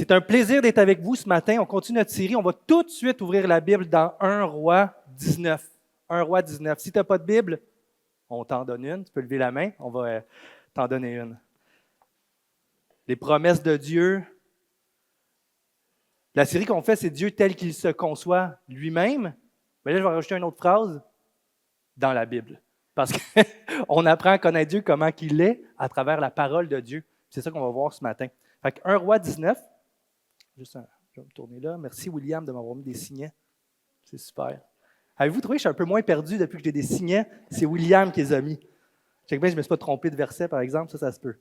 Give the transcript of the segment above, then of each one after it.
C'est un plaisir d'être avec vous ce matin. On continue notre série. On va tout de suite ouvrir la Bible dans 1 Roi 19. 1 Roi 19. Si tu n'as pas de Bible, on t'en donne une. Tu peux lever la main. On va t'en donner une. Les promesses de Dieu. La série qu'on fait, c'est Dieu tel qu'il se conçoit lui-même. Mais là, je vais rajouter une autre phrase. Dans la Bible. Parce qu'on apprend à connaître Dieu comment il est à travers la parole de Dieu. C'est ça qu'on va voir ce matin. Fait que 1 Roi 19. Je vais me tourner là. Merci, William, de m'avoir mis des signets. C'est super. Avez-vous trouvé que je suis un peu moins perdu depuis que j'ai des signets? C'est William qui les a mis. Je ne me suis pas trompé de verset, par exemple. Ça se peut.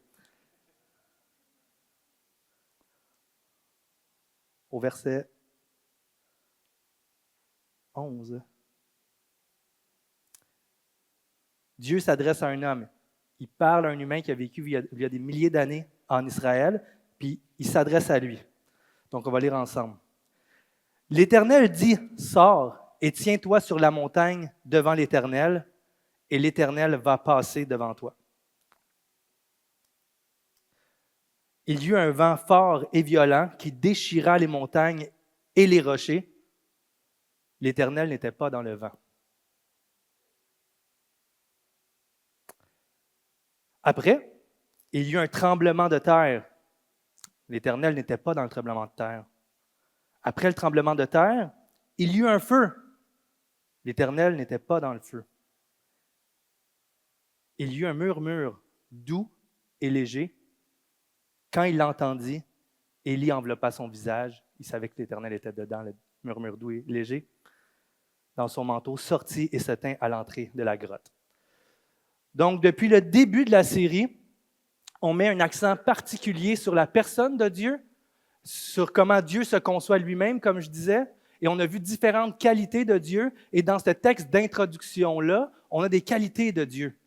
Au verset 11. Dieu s'adresse à un homme. Il parle à un humain qui a vécu il y a des milliers d'années en Israël, puis il s'adresse à lui. Donc, on va lire ensemble. L'Éternel dit, « Sors et tiens-toi sur la montagne devant l'Éternel, et l'Éternel va passer devant toi. » Il y eut un vent fort et violent qui déchira les montagnes et les rochers. L'Éternel n'était pas dans le vent. Après, il y eut un tremblement de terre. L'Éternel n'était pas dans le tremblement de terre. Après le tremblement de terre, il y eut un feu. L'Éternel n'était pas dans le feu. Il y eut un murmure doux et léger. Quand il l'entendit, Élie enveloppa son visage. Il savait que l'Éternel était dedans, le murmure doux et léger. Dans son manteau, sortit et se tint à l'entrée de la grotte. Donc, depuis le début de la série, on met un accent particulier sur la personne de Dieu, sur comment Dieu se conçoit lui-même, comme je disais, et on a vu différentes qualités de Dieu. Et dans ce texte d'introduction-là, on a des qualités de Dieu.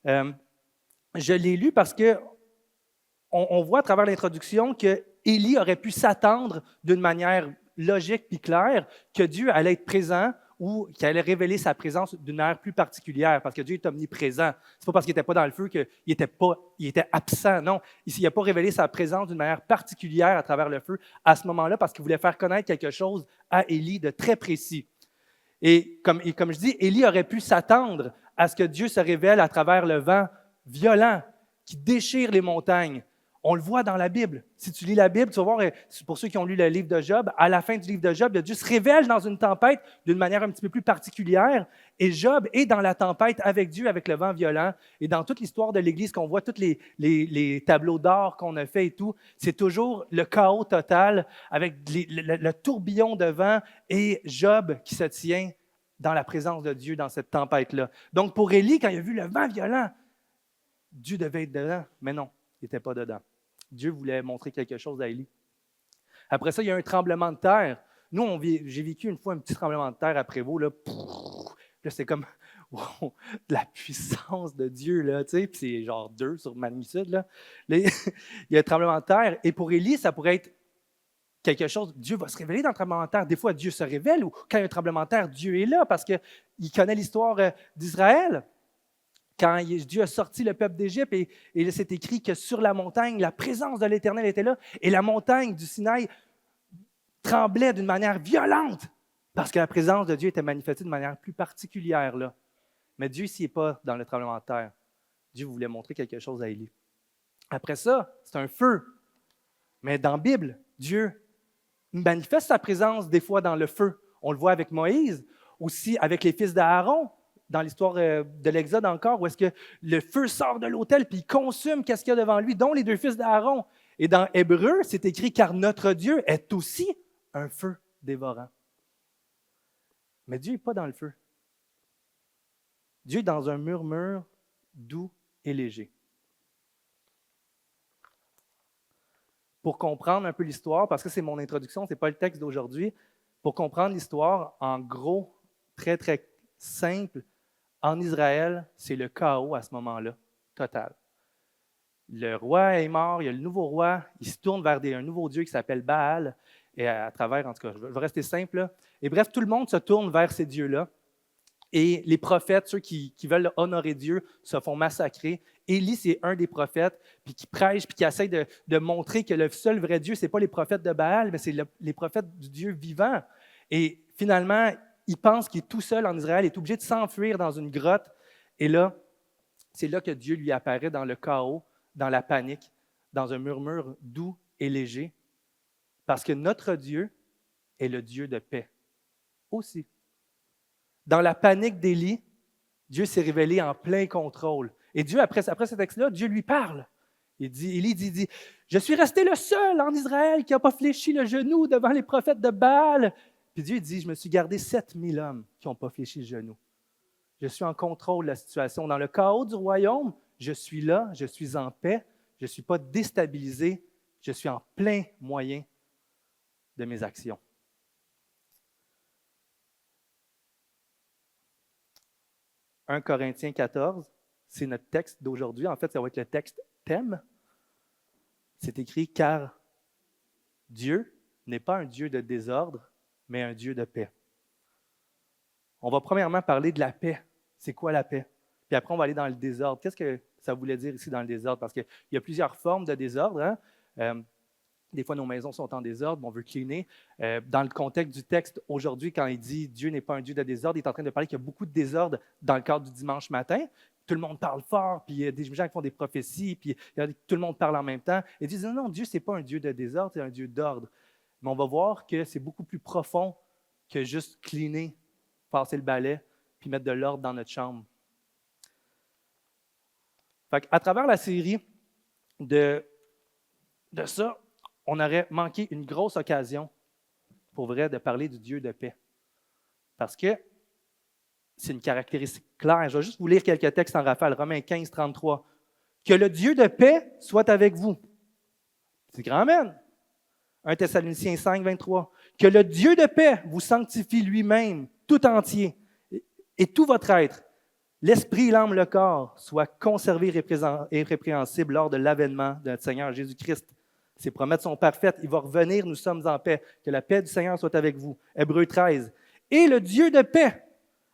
Je l'ai lu parce qu'on voit à travers l'introduction que Élie aurait pu s'attendre d'une manière logique et claire que Dieu allait être présent ou qu'il allait révéler sa présence d'une manière plus particulière, parce que Dieu est omniprésent. Ce n'est pas parce qu'il n'était pas dans le feu qu'il était absent. Non, il n'a pas révélé sa présence d'une manière particulière à travers le feu à ce moment-là, parce qu'il voulait faire connaître quelque chose à Élie de très précis. Et comme je dis, Élie aurait pu s'attendre à ce que Dieu se révèle à travers le vent violent qui déchire les montagnes. On le voit dans la Bible. Si tu lis la Bible, tu vas voir, pour ceux qui ont lu le livre de Job, à la fin du livre de Job, Dieu se révèle dans une tempête d'une manière un petit peu plus particulière. Et Job est dans la tempête avec Dieu, avec le vent violent. Et dans toute l'histoire de l'Église qu'on voit, tous les tableaux d'or qu'on a fait et tout, c'est toujours le chaos total avec le tourbillon de vent et Job qui se tient dans la présence de Dieu dans cette tempête-là. Donc pour Élie, quand il a vu le vent violent, Dieu devait être dedans, mais non, il n'était pas dedans. Dieu voulait montrer quelque chose à Élie. Après ça, il y a un tremblement de terre. Nous, j'ai vécu une fois un petit tremblement de terre à Prévost. Là, c'est comme wow, la puissance de Dieu. Là, puis c'est genre 2 sur magnitude. Là. Il y a un tremblement de terre. Et pour Élie, ça pourrait être quelque chose. Dieu va se révéler dans le tremblement de terre. Des fois, Dieu se révèle. Ou quand il y a un tremblement de terre, Dieu est là parce qu'il connaît l'histoire d'Israël. Quand Dieu a sorti le peuple d'Égypte, et là, c'est écrit que sur la montagne, la présence de l'Éternel était là, et la montagne du Sinaï tremblait d'une manière violente, parce que la présence de Dieu était manifestée de manière plus particulière là. Mais Dieu, ici, n'est pas dans le tremblement de terre. Dieu voulait montrer quelque chose à Élie. Après ça, c'est un feu. Mais dans la Bible, Dieu manifeste sa présence des fois dans le feu. On le voit avec Moïse, aussi avec les fils d'Aaron, dans l'histoire de l'Exode encore, où est-ce que le feu sort de l'autel puis il consume qu'est-ce qu'il y a devant lui, dont les 2 fils d'Aaron. Et dans Hébreu, c'est écrit « Car notre Dieu est aussi un feu dévorant ». Mais Dieu n'est pas dans le feu. Dieu est dans un murmure doux et léger. Pour comprendre un peu l'histoire, parce que c'est mon introduction, ce n'est pas le texte d'aujourd'hui, pour comprendre l'histoire, en gros, très, très simple, en Israël, c'est le chaos à ce moment-là, total. Le roi est mort, il y a le nouveau roi, il se tourne vers un nouveau dieu qui s'appelle Baal, et à travers, en tout cas, je vais rester simple, là. Et bref, tout le monde se tourne vers ces dieux-là, et les prophètes, ceux qui veulent honorer Dieu, se font massacrer, Élie, c'est un des prophètes, puis qui prêche, puis qui essaie de montrer que le seul vrai Dieu, ce n'est pas les prophètes de Baal, mais c'est les prophètes du Dieu vivant. Et finalement, il pense qu'il est tout seul en Israël, il est obligé de s'enfuir dans une grotte. Et là, c'est là que Dieu lui apparaît dans le chaos, dans la panique, dans un murmure doux et léger, parce que notre Dieu est le Dieu de paix aussi. Dans la panique d'Élie, Dieu s'est révélé en plein contrôle. Et Dieu, après ce texte-là, Dieu lui parle. Élie dit, je suis resté le seul en Israël qui n'a pas fléchi le genou devant les prophètes de Baal. Puis Dieu dit, je me suis gardé 7000 hommes qui n'ont pas fléchi le genou. Je suis en contrôle de la situation. Dans le chaos du royaume, je suis là, je suis en paix, je ne suis pas déstabilisé, je suis en plein moyen de mes actions. « 1 Corinthiens 14, c'est notre texte d'aujourd'hui. En fait, ça va être le texte thème. C'est écrit « Car Dieu n'est pas un Dieu de désordre, mais un Dieu de paix. » On va premièrement parler de la paix. C'est quoi la paix? Puis après, on va aller dans le désordre. Qu'est-ce que ça voulait dire ici dans le désordre? Parce qu'il y a plusieurs formes de désordre. Hein? Des fois, nos maisons sont en désordre, on veut cleaner. Dans le contexte du texte, aujourd'hui, quand il dit « Dieu n'est pas un Dieu de désordre », il est en train de parler qu'il y a beaucoup de désordre dans le cadre du dimanche matin. Tout le monde parle fort, puis il y a des gens qui font des prophéties, puis tout le monde parle en même temps. Et Dieu dit « Non, Dieu, ce n'est pas un Dieu de désordre, c'est un Dieu d'ordre. » Mais on va voir que c'est beaucoup plus profond que juste cleaner, passer le balai, puis mettre de l'ordre dans notre chambre. Fait à travers la série de ça, on aurait manqué une grosse occasion, pour vrai, de parler du Dieu de paix. Parce que c'est une caractéristique claire. Je vais juste vous lire quelques textes en rafale. Romains 15, 33. « Que le Dieu de paix soit avec vous. » C'est grand amen. 1 Thessaloniciens 5, 23. « Que le Dieu de paix vous sanctifie lui-même, tout entier, et tout votre être, l'esprit, l'âme, le corps, soit conservé irrépréhensible lors de l'avènement de notre Seigneur Jésus-Christ. » Ses promesses sont parfaites. Il va revenir, nous sommes en paix. Que la paix du Seigneur soit avec vous. Hébreux 13. « Et le Dieu de paix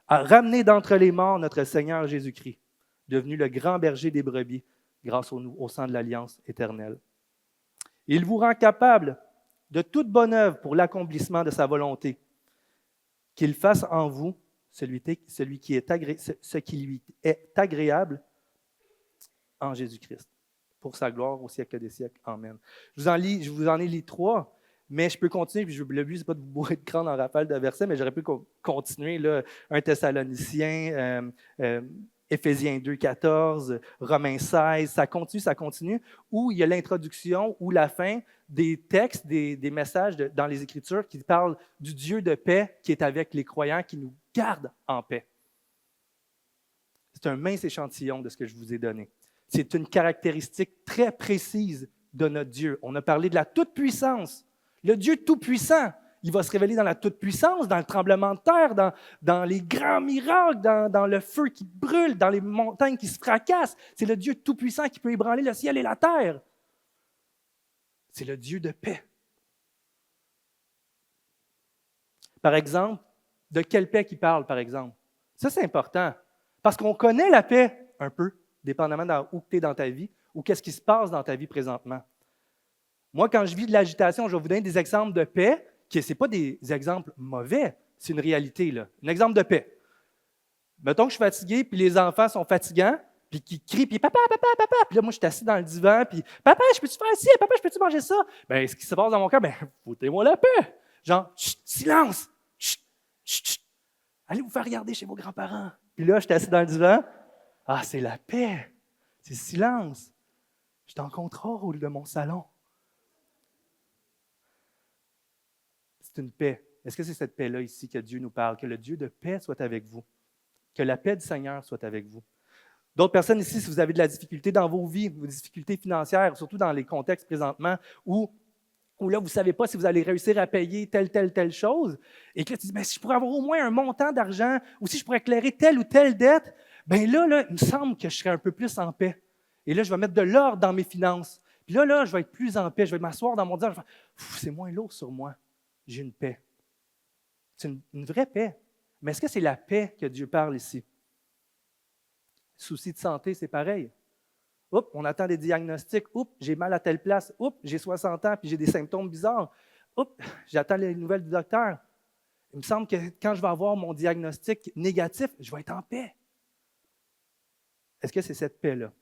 a ramené d'entre les morts notre Seigneur Jésus-Christ, devenu le grand berger des brebis, grâce au sang de l'alliance éternelle. Il vous rend capable de toute bonne œuvre pour l'accomplissement de sa volonté, qu'il fasse en vous ce qui lui est agréable en Jésus-Christ, pour sa gloire au siècle des siècles. Amen. Je vous en ai lu 3, mais je peux continuer. Puis le but, ce n'est pas de vous bourrer de crâne en rafale de versets, mais j'aurais pu continuer. Là, 1 Thessaloniciens, Éphésiens 2, 14, Romains 16, ça continue, où il y a l'introduction ou la fin des textes, des messages dans les Écritures qui parlent du Dieu de paix qui est avec les croyants, qui nous garde en paix. C'est un mince échantillon de ce que je vous ai donné. C'est une caractéristique très précise de notre Dieu. On a parlé de la toute-puissance. Le Dieu tout-puissant, il va se révéler dans la toute-puissance, dans le tremblement de terre, dans les grands miracles, dans le feu qui brûle, dans les montagnes qui se fracassent. C'est le Dieu tout-puissant qui peut ébranler le ciel et la terre. C'est le Dieu de paix. Par exemple, de quelle paix qu'il parle, par exemple? Ça, c'est important. Parce qu'on connaît la paix un peu, dépendamment où tu es dans ta vie, ou qu'est-ce qui se passe dans ta vie présentement. Moi, quand je vis de l'agitation, je vais vous donner des exemples de paix, ce n'est pas des exemples mauvais, c'est une réalité, là. Un exemple de paix. Mettons que je suis fatigué, puis les enfants sont fatigants, puis qui crient, puis papa, papa, papa. Puis là, moi, je suis assis dans le divan, puis papa, je peux-tu faire ci? Papa, je peux-tu manger ça? Bien, ce qui se passe dans mon cœur, foutez-moi la paix. Genre, chut, silence! Chut, chut, chut. Allez vous faire regarder chez vos grands-parents. Puis là, je suis assis dans le divan. Ah, c'est la paix. C'est le silence. Je suis en contrôle de mon salon. C'est une paix. Est-ce que c'est cette paix-là ici que Dieu nous parle? Que le Dieu de paix soit avec vous. Que la paix du Seigneur soit avec vous. D'autres personnes ici, si vous avez de la difficulté dans vos vies, vos difficultés financières, surtout dans les contextes présentement où là, vous ne savez pas si vous allez réussir à payer telle chose, et que là, tu dis, si je pourrais avoir au moins un montant d'argent, ou si je pourrais éclairer telle ou telle dette, bien là, il me semble que je serais un peu plus en paix. Et là, je vais mettre de l'ordre dans mes finances. Puis là, je vais être plus en paix. Je vais m'asseoir dans mon divan. C'est moins lourd sur moi. J'ai une paix. C'est une vraie paix. Mais est-ce que c'est la paix que Dieu parle ici? Souci de santé, c'est pareil. Oups, on attend des diagnostics. Oups, j'ai mal à telle place. Oups, j'ai 60 ans puis j'ai des symptômes bizarres. Oups, j'attends les nouvelles du docteur. Il me semble que quand je vais avoir mon diagnostic négatif, je vais être en paix. Est-ce que c'est cette paix-là?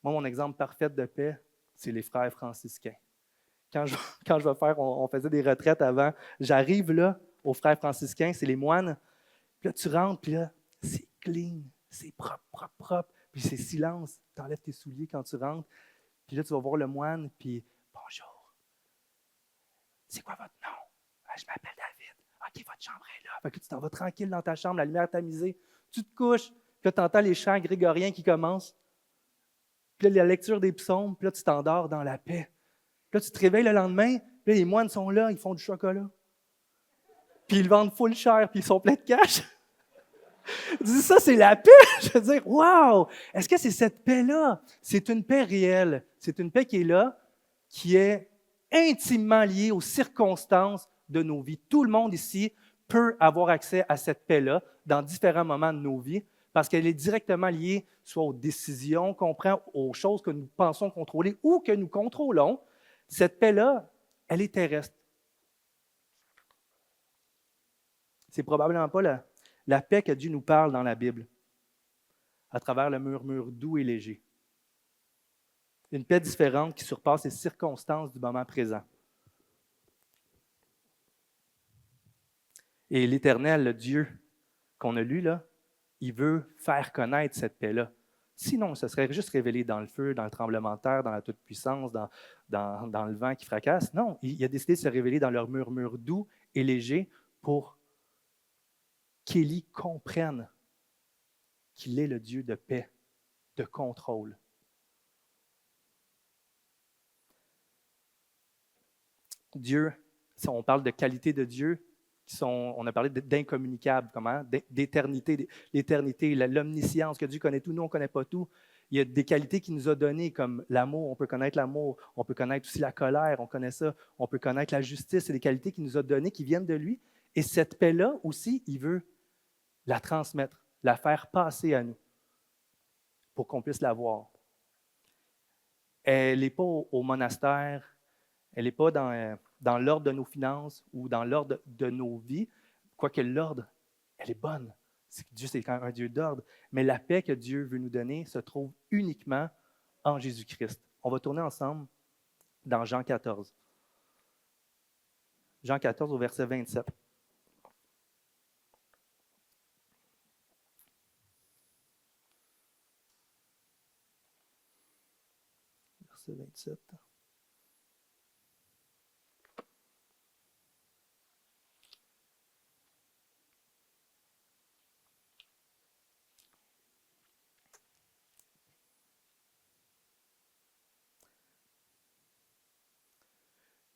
Moi, mon exemple parfait de paix, c'est les frères franciscains. Quand je vais faire, on faisait des retraites avant, j'arrive là aux frères franciscains, c'est les moines. Puis là, tu rentres, puis là, c'est clean, c'est propre, propre, propre. Puis c'est silence. Tu enlèves tes souliers quand tu rentres. Puis là, tu vas voir le moine, puis bonjour. C'est quoi votre nom? Ah, je m'appelle David. OK, votre chambre est là. Fait que tu t'en vas tranquille dans ta chambre, la lumière est tamisée. Tu te couches, puis là, tu entends les chants grégoriens qui commencent. Puis là, la lecture des psaumes, puis là, tu t'endors dans la paix. Puis là, tu te réveilles le lendemain, puis là, les moines sont là, ils font du chocolat. Puis ils le vendent full cher, puis ils sont pleins de cash. Je dis, ça, c'est la paix. Je veux dire, wow! Est-ce que c'est cette paix-là? C'est une paix réelle. C'est une paix qui est là, qui est intimement liée aux circonstances de nos vies. Tout le monde ici peut avoir accès à cette paix-là dans différents moments de nos vies parce qu'elle est directement liée soit aux décisions qu'on prend, aux choses que nous pensons contrôler ou que nous contrôlons. Cette paix-là, elle est terrestre. C'est probablement pas la paix que Dieu nous parle dans la Bible, à travers le murmure doux et léger. Une paix différente qui surpasse les circonstances du moment présent. Et l'Éternel, le Dieu qu'on a lu là, il veut faire connaître cette paix-là. Sinon, ce serait juste révélé dans le feu, dans le tremblement de terre, dans la toute-puissance, dans le vent qui fracasse. Non, il a décidé de se révéler dans leur murmure doux et léger pour qu'Élie comprenne qu'il est le Dieu de paix, de contrôle. Dieu, si on parle de qualité de Dieu, on a parlé d'incommunicable, comment? D'éternité, l'éternité, l'omniscience, que Dieu connaît tout, nous on ne connaît pas tout. Il y a des qualités qu'il nous a données, comme l'amour, on peut connaître l'amour, on peut connaître aussi la colère, on connaît ça, on peut connaître la justice, c'est des qualités qu'il nous a données, qui viennent de lui. Et cette paix-là aussi, il veut la transmettre, la faire passer à nous, pour qu'on puisse la voir. Elle n'est pas au monastère, elle n'est pas dans l'ordre de nos finances ou dans l'ordre de nos vies, quoique l'ordre, elle est bonne. Dieu, c'est quand même un Dieu d'ordre. Mais la paix que Dieu veut nous donner se trouve uniquement en Jésus-Christ. On va tourner ensemble dans Jean 14. Jean 14 au verset 27. Verset 27.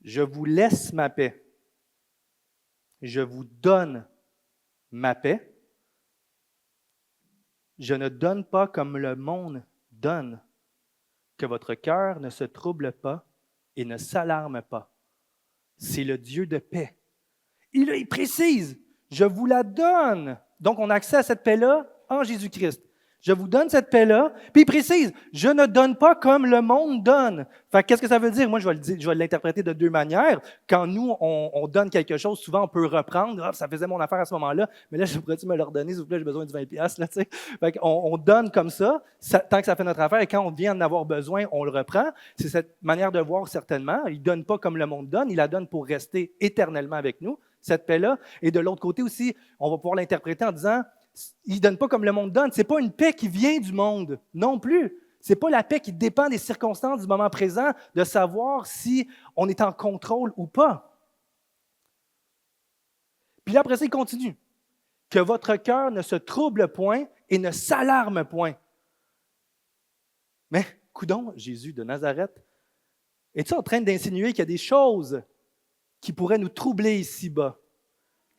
Je vous laisse ma paix. Je vous donne ma paix. Je ne donne pas comme le monde donne. Que votre cœur ne se trouble pas et ne s'alarme pas. C'est le Dieu de paix. Il précise, je vous la donne. Donc, on a accès à cette paix-là en Jésus-Christ. Je vous donne cette paix-là. Puis il précise, je ne donne pas comme le monde donne. Fait qu'est-ce que ça veut dire? Moi, je vais l'interpréter de deux manières. Quand nous, on donne quelque chose, souvent, on peut reprendre. Ah, ça faisait mon affaire à ce moment-là, mais là, je pourrais-tu me le redonner, s'il vous plaît, j'ai besoin de 20$. Là, tu sais. Fait on donne comme ça, tant que ça fait notre affaire, et quand on vient d'en avoir besoin, on le reprend. C'est cette manière de voir, certainement. Il ne donne pas comme le monde donne, il la donne pour rester éternellement avec nous, cette paix-là. Et de l'autre côté aussi, on va pouvoir l'interpréter en disant, il ne donne pas comme le monde donne. Ce n'est pas une paix qui vient du monde, non plus. Ce n'est pas la paix qui dépend des circonstances du moment présent, de savoir si on est en contrôle ou pas. Puis là, après ça, il continue. Que votre cœur ne se trouble point et ne s'alarme point. Mais, coudonc, Jésus de Nazareth, es-tu en train d'insinuer qu'il y a des choses qui pourraient nous troubler ici-bas?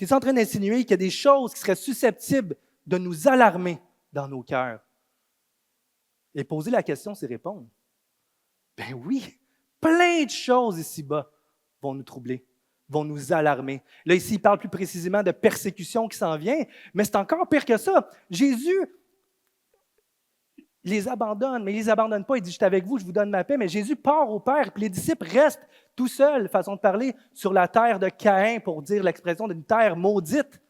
Es-tu en train d'insinuer qu'il y a des choses qui seraient susceptibles de nous alarmer dans nos cœurs? Et poser la question, c'est répondre. Ben oui, plein de choses ici-bas vont nous troubler, vont nous alarmer. Là, ici, il parle plus précisément de persécution qui s'en vient, mais c'est encore pire que ça. Jésus, il les abandonne, mais il ne les abandonne pas. Il dit, je suis avec vous, je vous donne ma paix. Mais Jésus part au Père, puis les disciples restent tout seuls, façon de parler, sur la terre de Caïn, pour dire l'expression d'une terre maudite.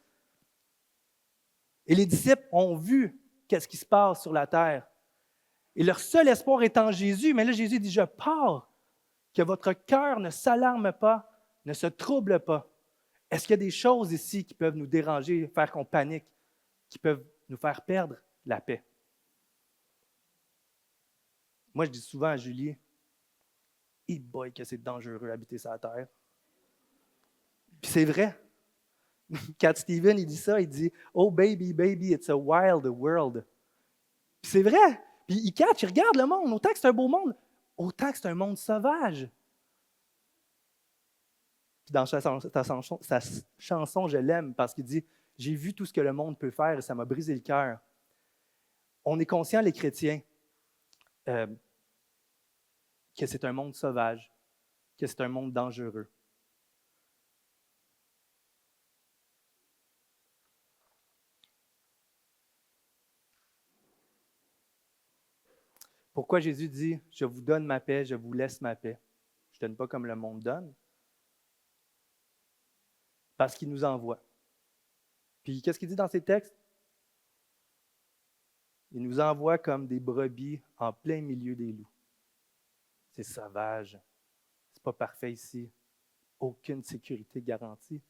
Et les disciples ont vu qu'est-ce qui se passe sur la terre. Et leur seul espoir est en Jésus. Mais là, Jésus dit, je pars, que votre cœur ne s'alarme pas, ne se trouble pas. Est-ce qu'il y a des choses ici qui peuvent nous déranger, faire qu'on panique, qui peuvent nous faire perdre la paix? Moi, je dis souvent à Julie, « Hey boy, que c'est dangereux d'habiter sur la terre. » Puis c'est vrai. Cat Stevens, il dit ça, il dit, « Oh baby, baby, it's a wild world. » Puis c'est vrai. Puis il catch, il regarde le monde, autant que c'est un beau monde, autant que c'est un monde sauvage. Puis dans sa chanson, je l'aime parce qu'il dit, « J'ai vu tout ce que le monde peut faire et ça m'a brisé le cœur. » On est conscient, les chrétiens, que c'est un monde sauvage, que c'est un monde dangereux. Pourquoi Jésus dit « Je vous donne ma paix, je vous laisse ma paix ». Je ne donne pas comme le monde donne. Parce qu'il nous envoie. Puis qu'est-ce qu'il dit dans ces textes? Il nous envoie comme des brebis en plein milieu des loups. C'est sauvage. C'est pas parfait ici. Aucune sécurité garantie.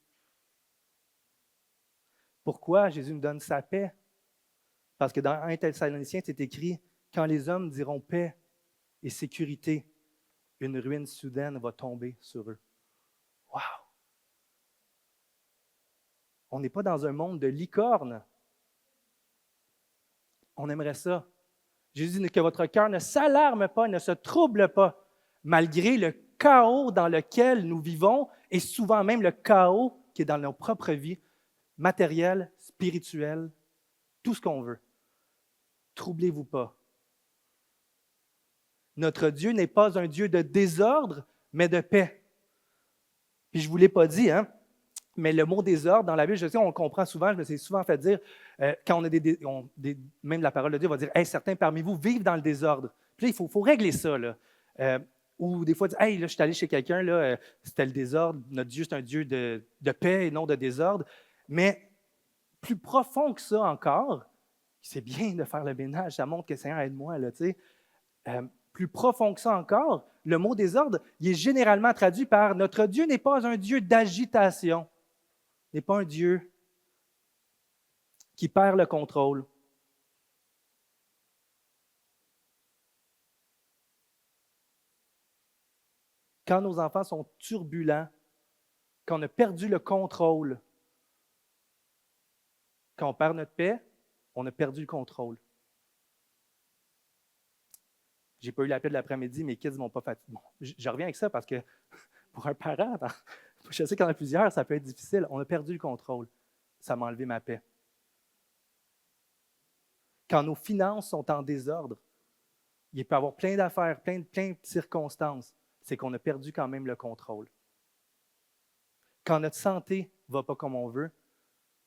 Pourquoi Jésus nous donne sa paix? Parce que dans 1 Thessaloniciens, c'est écrit « Quand les hommes diront paix et sécurité, une ruine soudaine va tomber sur eux. » Wow! On n'est pas dans un monde de licorne. On aimerait ça. Jésus dit que votre cœur ne s'alarme pas, ne se trouble pas, malgré le chaos dans lequel nous vivons et souvent même le chaos qui est dans nos propres vies, matérielles, spirituelles, tout ce qu'on veut. Troublez-vous pas. Notre Dieu n'est pas un Dieu de désordre, mais de paix. Puis je ne vous l'ai pas dit, hein? Mais le mot désordre dans la Bible, je sais, on le comprend souvent, je me suis souvent fait dire, quand on a même la parole de Dieu va dire, « Hey, certains parmi vous vivent dans le désordre. » Puis là, il faut régler ça. Là. Ou des fois, dire, « Hey, là, je suis allé chez quelqu'un, là, c'était le désordre. Notre Dieu, c'est un Dieu de paix et non de désordre. » Mais plus profond que ça encore, c'est bien de faire le ménage, ça montre que Seigneur aide-moi, là, tu sais. Plus profond que ça encore, le mot désordre, il est généralement traduit par « Notre Dieu n'est pas un Dieu d'agitation. » N'est pas un Dieu qui perd le contrôle. Quand nos enfants sont turbulents, quand on a perdu le contrôle, quand on perd notre paix, on a perdu le contrôle. Je n'ai pas eu la paix de l'après-midi, mes kids ne m'ont pas fatigué. Bon, je reviens avec ça parce que pour un parent, je sais qu'il y en a plusieurs, ça peut être difficile. On a perdu le contrôle. Ça m'a enlevé ma paix. Quand nos finances sont en désordre, il peut y avoir plein d'affaires, plein de circonstances. C'est qu'on a perdu quand même le contrôle. Quand notre santé ne va pas comme on veut,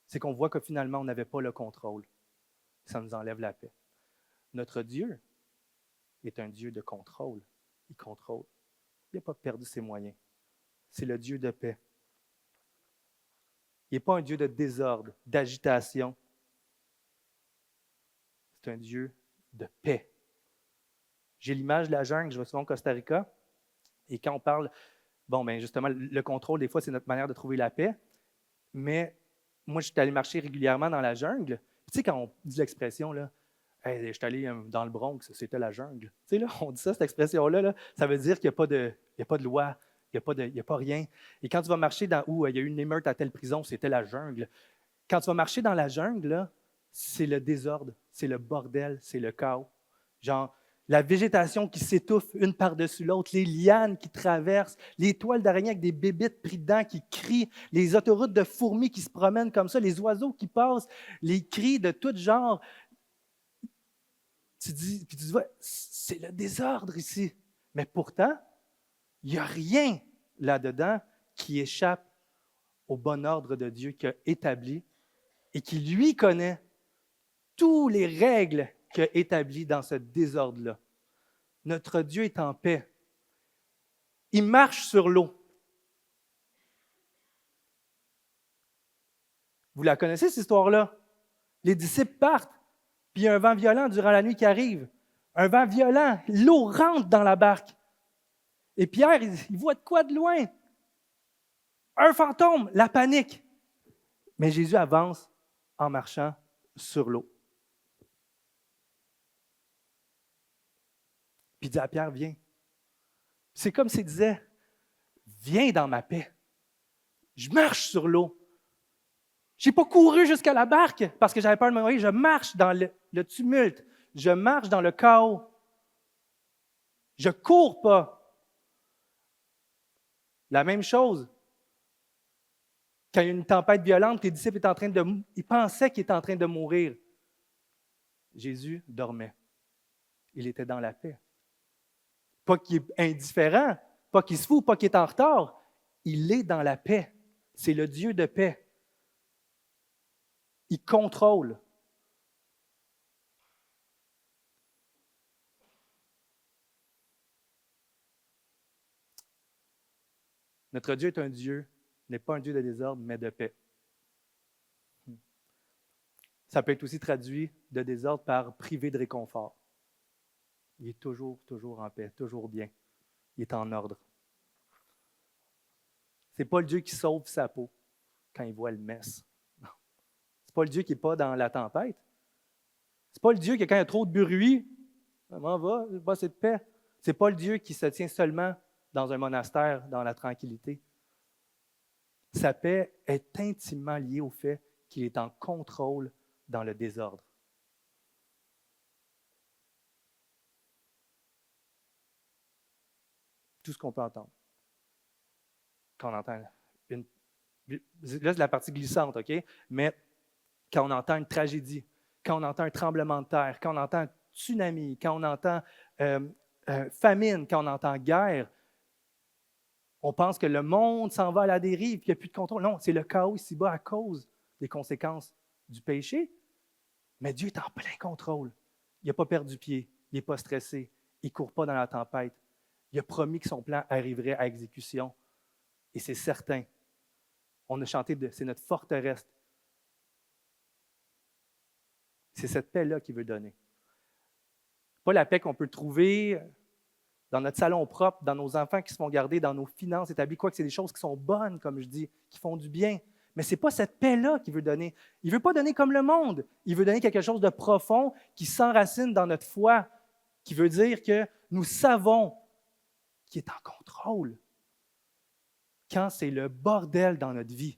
c'est qu'on voit que finalement, on n'avait pas le contrôle. Ça nous enlève la paix. Notre Dieu est un Dieu de contrôle. Il contrôle. Il n'a pas perdu ses moyens. C'est le Dieu de paix. Il n'est pas un Dieu de désordre, d'agitation. C'est un Dieu de paix. J'ai l'image de la jungle, je vais souvent au Costa Rica, et quand on parle, justement, le contrôle, des fois, c'est notre manière de trouver la paix, mais moi, je suis allé marcher régulièrement dans la jungle. Tu sais, quand on dit l'expression, là, hey, je suis allé dans le Bronx, c'était la jungle. Tu sais, là, on dit ça, cette expression-là, là, ça veut dire qu'il n'y a pas de loi, il n'y a pas rien. Et quand tu vas marcher dans où il y a eu une émeute à telle prison, c'était la jungle. Quand tu vas marcher dans la jungle, là, c'est le désordre, c'est le bordel, c'est le chaos. Genre, la végétation qui s'étouffe une par-dessus l'autre, les lianes qui traversent, les toiles d'araignée avec des bébites pris dedans qui crient, les autoroutes de fourmis qui se promènent comme ça, les oiseaux qui passent, les cris de tout genre. Tu dis, ouais, c'est le désordre ici. Mais pourtant, il n'y a rien là-dedans qui échappe au bon ordre de Dieu qu'il a établi et qui, lui, connaît toutes les règles qui a établi dans ce désordre-là. Notre Dieu est en paix. Il marche sur l'eau. Vous la connaissez, cette histoire-là? Les disciples partent, puis il y a un vent violent durant la nuit qui arrive. Un vent violent, l'eau rentre dans la barque. Et Pierre, il voit de quoi de loin? Un fantôme, la panique. Mais Jésus avance en marchant sur l'eau. Puis il dit à Pierre, viens. C'est comme s'il disait, viens dans ma paix. Je marche sur l'eau. Je n'ai pas couru jusqu'à la barque parce que j'avais peur de me noyer. Je marche dans le tumulte. Je marche dans le chaos. Je ne cours pas. La même chose. Quand il y a une tempête violente, les disciples ils pensaient qu'ils étaient en train de mourir. Jésus dormait. Il était dans la paix. Pas qu'il est indifférent, pas qu'il se fout, pas qu'il est en retard. Il est dans la paix. C'est le Dieu de paix. Il contrôle. Notre Dieu est un Dieu, n'est pas un Dieu de désordre, mais de paix. Ça peut être aussi traduit de désordre par privé de réconfort. Il est toujours en paix, toujours bien. Il est en ordre. Ce n'est pas le Dieu qui sauve sa peau quand il voit le mess. Non. Ce n'est pas le Dieu qui n'est pas dans la tempête. Ce n'est pas le Dieu qui, quand il y a trop de bruit, comment va, j'ai pas assez de paix. Ce n'est pas le Dieu qui se tient seulement dans un monastère, dans la tranquillité. Sa paix est intimement liée au fait qu'il est en contrôle dans le désordre. Tout ce qu'on peut entendre. Quand on entend là, c'est la partie glissante, OK? Mais quand on entend une tragédie, quand on entend un tremblement de terre, quand on entend un tsunami, quand on entend famine, quand on entend guerre, on pense que le monde s'en va à la dérive, qu'il n'y a plus de contrôle. Non, c'est le chaos ici-bas à cause des conséquences du péché. Mais Dieu est en plein contrôle. Il n'a pas perdu pied, il n'est pas stressé, il ne court pas dans la tempête. Il a promis que son plan arriverait à exécution. Et c'est certain. On a chanté c'est notre forteresse. C'est cette paix-là qu'il veut donner. Pas la paix qu'on peut trouver dans notre salon propre, dans nos enfants qui se font garder, dans nos finances établies, quoique c'est des choses qui sont bonnes, comme je dis, qui font du bien. Mais ce n'est pas cette paix-là qu'il veut donner. Il ne veut pas donner comme le monde. Il veut donner quelque chose de profond qui s'enracine dans notre foi, qui veut dire que nous savons qu'il est en contrôle quand c'est le bordel dans notre vie.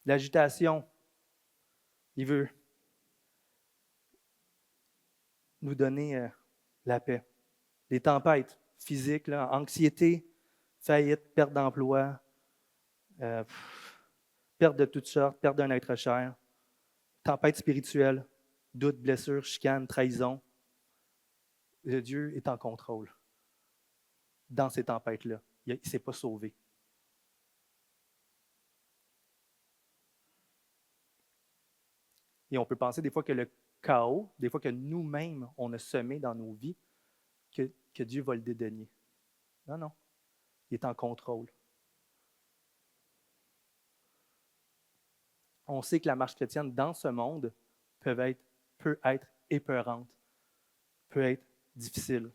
L'agitation, il veut nous donner la paix. Les tempêtes physiques, là, anxiété, faillite, perte d'emploi, perte de toutes sortes, perte d'un être cher, tempête spirituelle, doute, blessure, chicane, trahison. Le Dieu est en contrôle dans ces tempêtes-là. Il ne s'est pas sauvé. Et on peut penser des fois que le chaos, des fois que nous-mêmes, on a semé dans nos vies, que Dieu va le dédaigner. Non, non. Il est en contrôle. On sait que la marche chrétienne dans ce monde peut être épeurante, peut être difficile.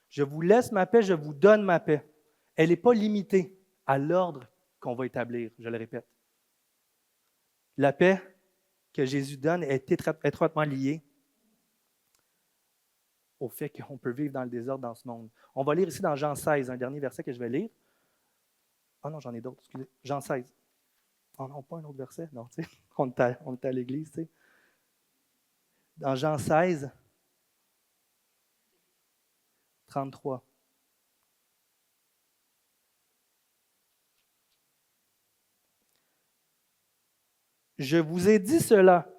Je vous laisse ma paix, je vous donne ma paix. Elle n'est pas limitée à l'ordre qu'on va établir, je le répète. La paix que Jésus donne est étroitement liée au fait qu'on peut vivre dans le désordre dans ce monde. On va lire ici dans Jean 16, un dernier verset que je vais lire. Ah non, j'en ai d'autres, excusez. Jean 16. Oh non, pas un autre verset. Non, tu sais, on est à l'église, tu sais. Dans Jean 16, 33. Je vous ai dit cela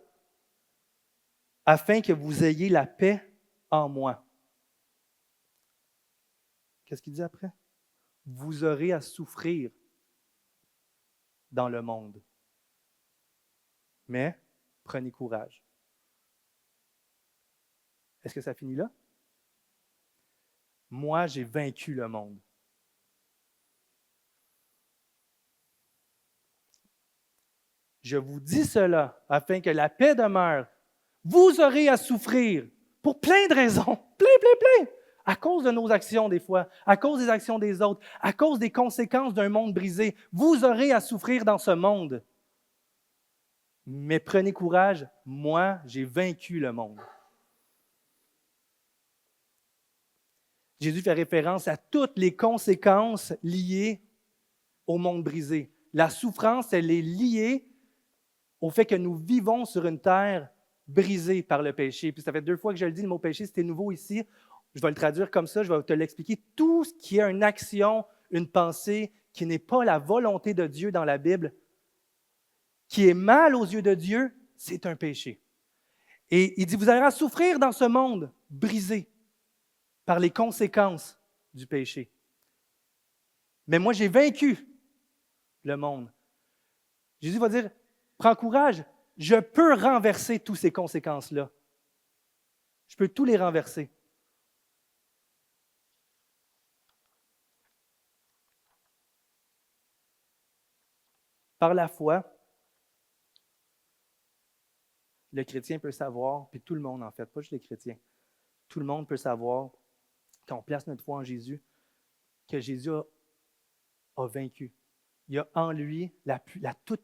afin que vous ayez la paix en moi. Qu'est-ce qu'il dit après? Vous aurez à souffrir. dans le monde. Mais prenez courage. Est-ce que ça finit là? Moi, j'ai vaincu le monde. Je vous dis cela afin que la paix demeure. Vous aurez à souffrir pour plein de raisons, plein, à cause de nos actions des fois, à cause des actions des autres, à cause des conséquences d'un monde brisé. Vous aurez à souffrir dans ce monde. Mais prenez courage, moi, j'ai vaincu le monde. Jésus fait référence à toutes les conséquences liées au monde brisé. La souffrance, elle est liée au fait que nous vivons sur une terre brisée par le péché. Puis ça fait 2 fois que je le dis, le mot péché, c'était nouveau ici. Je vais le traduire comme ça, je vais te l'expliquer. Tout ce qui est une action, une pensée qui n'est pas la volonté de Dieu dans la Bible, qui est mal aux yeux de Dieu, c'est un péché. Et il dit, vous allez souffrir dans ce monde brisé par les conséquences du péché. Mais moi, j'ai vaincu le monde. Jésus va dire, prends courage, je peux renverser toutes ces conséquences-là. Je peux tous les renverser. Par la foi, le chrétien peut savoir, puis tout le monde en fait, pas juste les chrétiens, tout le monde peut savoir, quand on place notre foi en Jésus, que Jésus a vaincu. Il y a en lui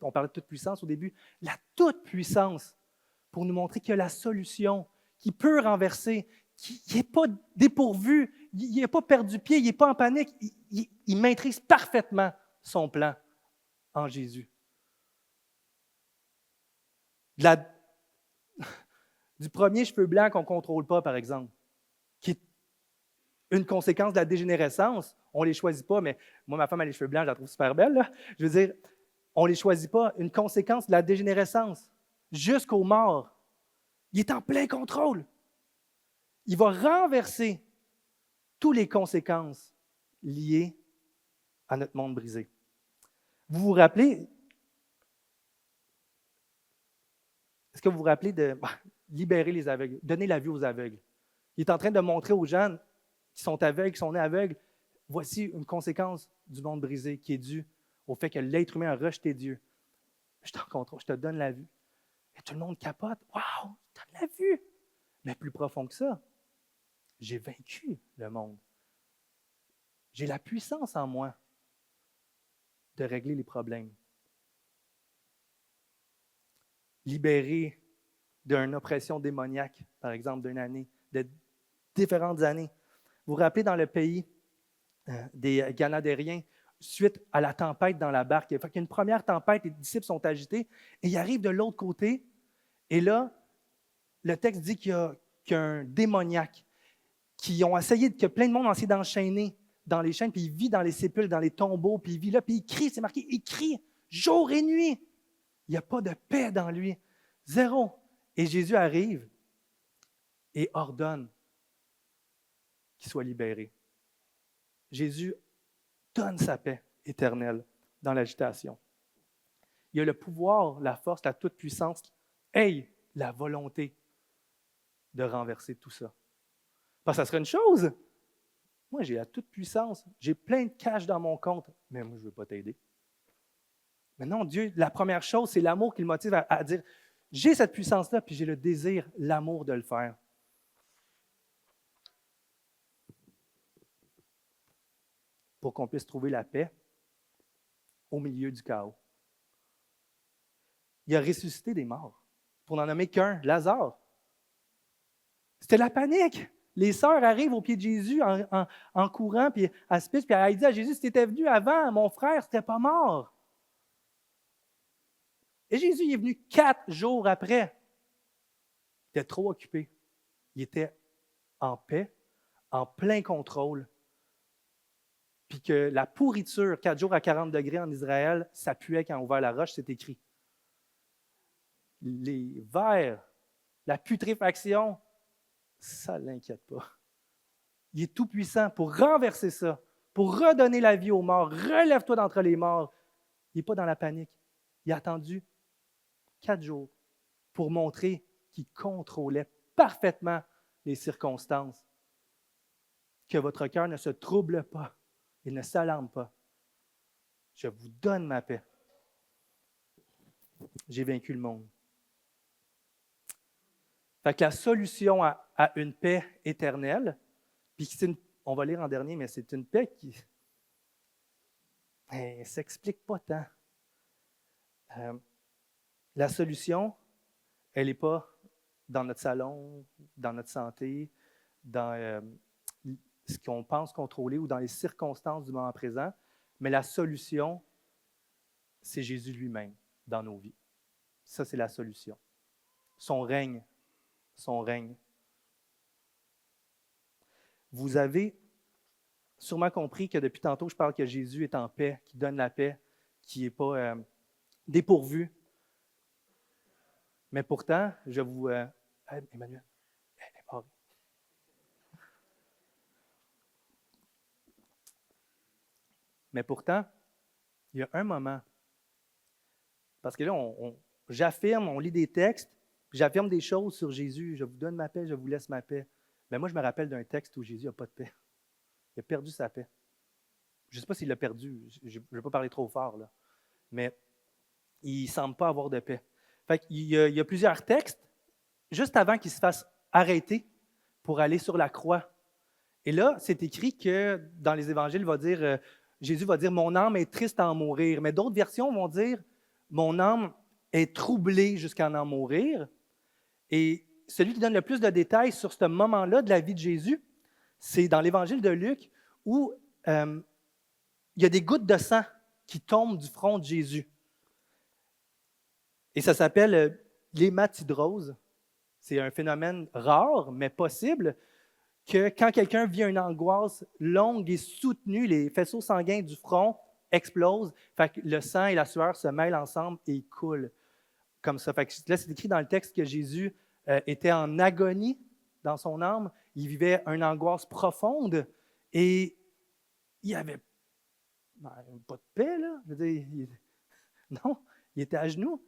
on parlait de toute puissance au début, la toute puissance pour nous montrer qu'il y a la solution, qu'il peut renverser, qu'il n'est pas dépourvu, il n'est pas perdu pied, il n'est pas en panique, il maîtrise parfaitement son plan en Jésus. Du premier cheveu blanc qu'on ne contrôle pas, par exemple, qui est une conséquence de la dégénérescence. On ne les choisit pas, mais moi, ma femme a les cheveux blancs, je la trouve super belle. Là. Je veux dire, on ne les choisit pas. Une conséquence de la dégénérescence jusqu'aux morts. Il est en plein contrôle. Il va renverser toutes les conséquences liées à notre monde brisé. Vous vous rappelez, est-ce que vous vous rappelez de libérer les aveugles, donner la vue aux aveugles? Il est en train de montrer aux gens qui sont aveugles, qui sont nés aveugles, voici une conséquence du monde brisé qui est due au fait que l'être humain a rejeté Dieu. Je t'en contrôle, je te donne la vue. Et tout le monde capote. Waouh, il donne la vue. Mais plus profond que ça, j'ai vaincu le monde. J'ai la puissance en moi de régler les problèmes. Libéré d'une oppression démoniaque, par exemple, d'une année, de différentes années. Vous vous rappelez dans le pays des Ganadériens, suite à la tempête dans la barque, il y a une première tempête, les disciples sont agités, et ils arrivent de l'autre côté, et là, le texte dit qu'il y a un démoniaque, que plein de monde ont essayé d'enchaîner dans les chaînes, puis il vit dans les sépulcres, dans les tombeaux, puis il vit là, puis il crie, c'est marqué, il crie jour et nuit. Il n'y a pas de paix dans lui. Zéro. Et Jésus arrive et ordonne qu'il soit libéré. Jésus donne sa paix éternelle dans l'agitation. Il y a le pouvoir, la force, la toute-puissance, la volonté de renverser tout ça. Parce que ça serait une chose. Moi, j'ai la toute-puissance, j'ai plein de cash dans mon compte, mais moi, je ne veux pas t'aider. Mais non, Dieu, la première chose, c'est l'amour qui le motive à dire, j'ai cette puissance-là, puis j'ai le désir, l'amour de le faire. Pour qu'on puisse trouver la paix au milieu du chaos. Il a ressuscité des morts. Pour n'en nommer qu'un, Lazare. C'était la panique. Les sœurs arrivent au pied de Jésus en courant, puis elles se pitchent, puis elles disent à Jésus, si tu étais venu avant, mon frère, n'était pas mort. Et Jésus il est venu 4 jours après. Il était trop occupé. Il était en paix, en plein contrôle. Puis que la pourriture, 4 jours à 40 degrés en Israël, ça puait quand on ouvert la roche, c'est écrit. Les vers, la putréfaction, ça ne l'inquiète pas. Il est tout puissant pour renverser ça, pour redonner la vie aux morts. Relève-toi d'entre les morts. Il n'est pas dans la panique. Il a attendu 4 jours pour montrer qu'il contrôlait parfaitement les circonstances. Que votre cœur ne se trouble pas et ne s'alarme pas. Je vous donne ma paix. J'ai vaincu le monde. Fait que la solution à une paix éternelle, puis on va lire en dernier, mais c'est une paix qui ne s'explique pas tant. La solution, elle n'est pas dans notre salon, dans notre santé, dans ce qu'on pense contrôler ou dans les circonstances du moment présent, mais la solution, c'est Jésus lui-même dans nos vies. Ça, c'est la solution. Son règne. Son règne. Vous avez sûrement compris que depuis tantôt, je parle que Jésus est en paix, qui donne la paix, qui n'est pas dépourvu. Mais pourtant, je vous... Emmanuel, elle est barrée. Mais pourtant, il y a un moment, parce que là, j'affirme, on lit des textes, j'affirme des choses sur Jésus, je vous donne ma paix, je vous laisse ma paix. Mais moi, je me rappelle d'un texte où Jésus n'a pas de paix. Il a perdu sa paix. Je ne sais pas s'il l'a perdu, je ne vais pas parler trop fort, là. Mais il ne semble pas avoir de paix. Fait qu'il y a plusieurs textes, juste avant qu'il se fasse arrêter pour aller sur la croix. Et là, c'est écrit que dans les évangiles, Jésus va dire « Mon âme est triste à en mourir ». Mais d'autres versions vont dire « Mon âme est troublée jusqu'à en mourir ». Et celui qui donne le plus de détails sur ce moment-là de la vie de Jésus, c'est dans l'évangile de Luc où il y a des gouttes de sang qui tombent du front de Jésus. Et ça s'appelle l'hématidrose. C'est un phénomène rare, mais possible, que quand quelqu'un vit une angoisse longue et soutenue, les faisceaux sanguins du front explosent, fait que le sang et la sueur se mêlent ensemble et ils coulent comme ça. Fait que là, c'est écrit dans le texte que Jésus était en agonie dans son âme. Il vivait une angoisse profonde et il n'y avait pas de paix, là. Je veux dire, non, il était à genoux.